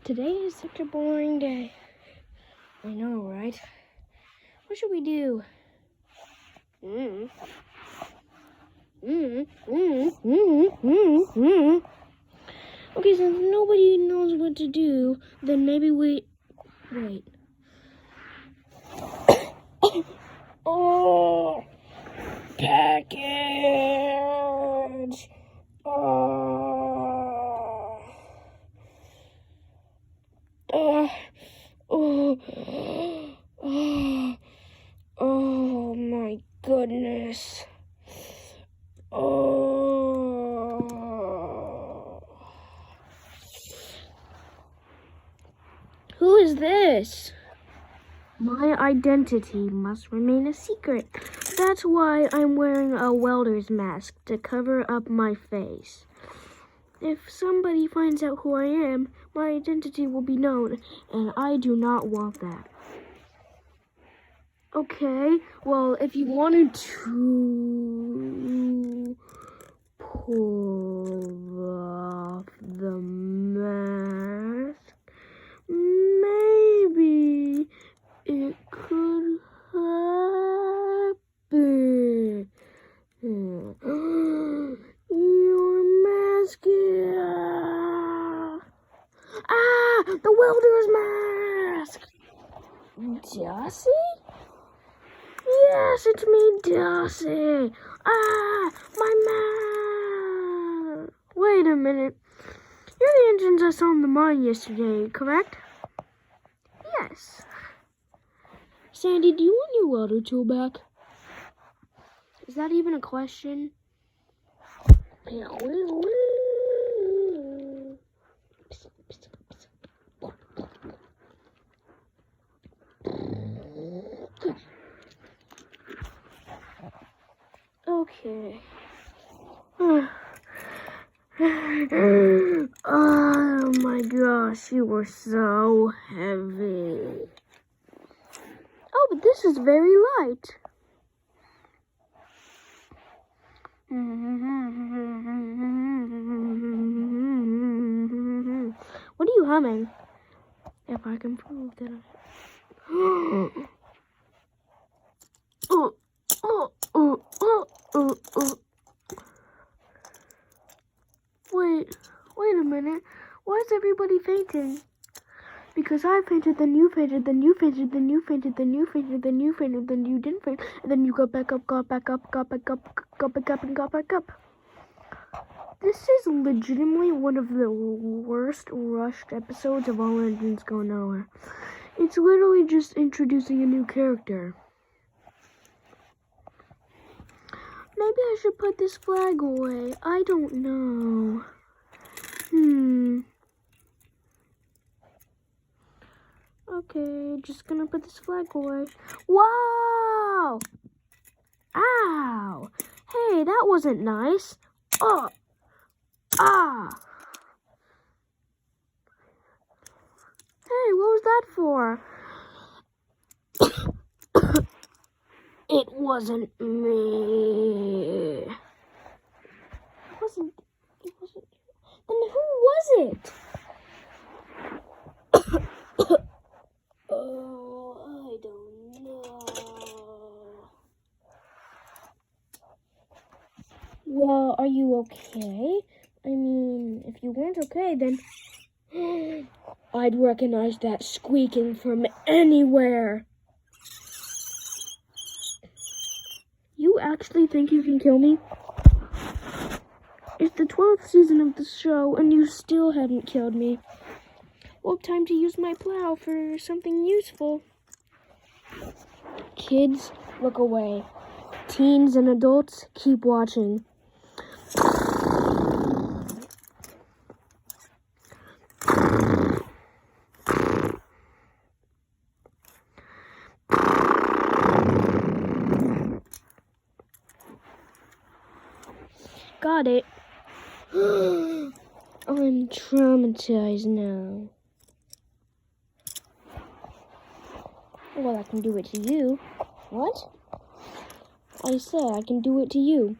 Today is such a boring day. I know, right? What should we do? Okay, since nobody knows what to do, then maybe wait. Oh, package. Oh my goodness. Who is this? My identity must remain a secret. That's why I'm wearing a welder's mask to cover up my face. If somebody finds out who I am, my identity will be known, and I do not want that. Okay, well, if you wanted to pull off the mask, maybe it could happen. Your mask is... the welder's mask! Darcy? Yes, it's me, Darcy. My mask. Wait a minute. You're the engines I saw in the mine yesterday, correct? Yes. Sandy, do you want your welder tool back? Is that even a question? Okay. Oh my gosh, you were so heavy. Oh, but this is very light. What are you humming? If I can prove that Wait a minute. Why is everybody fainting? Because I fainted, then you fainted, then you fainted, then you fainted, then you fainted, then you fainted, then you didn't faint, and then you got back up, got back up, got back up, got back up, and got back up. This is legitimately one of the worst rushed episodes of All Engines Go Nowhere. It's literally just introducing a new character. Maybe I should put this flag away. I don't know. Okay, just gonna put this flag away. Whoa! Ow! Hey, that wasn't nice. Oh! Ah! Hey, what was that for? It wasn't me. It wasn't. Then who was it? Oh, I don't know. Well, are you okay? I mean, if you weren't okay, then I'd recognize that squeaking from anywhere. You actually think you can kill me? It's the 12th season of the show, and you still haven't killed me. Well, time to use my plow for something useful. Kids, look away. Teens and adults, keep watching. Got it. I'm traumatized now. Well, I can do it to you. What? I said I can do it to you.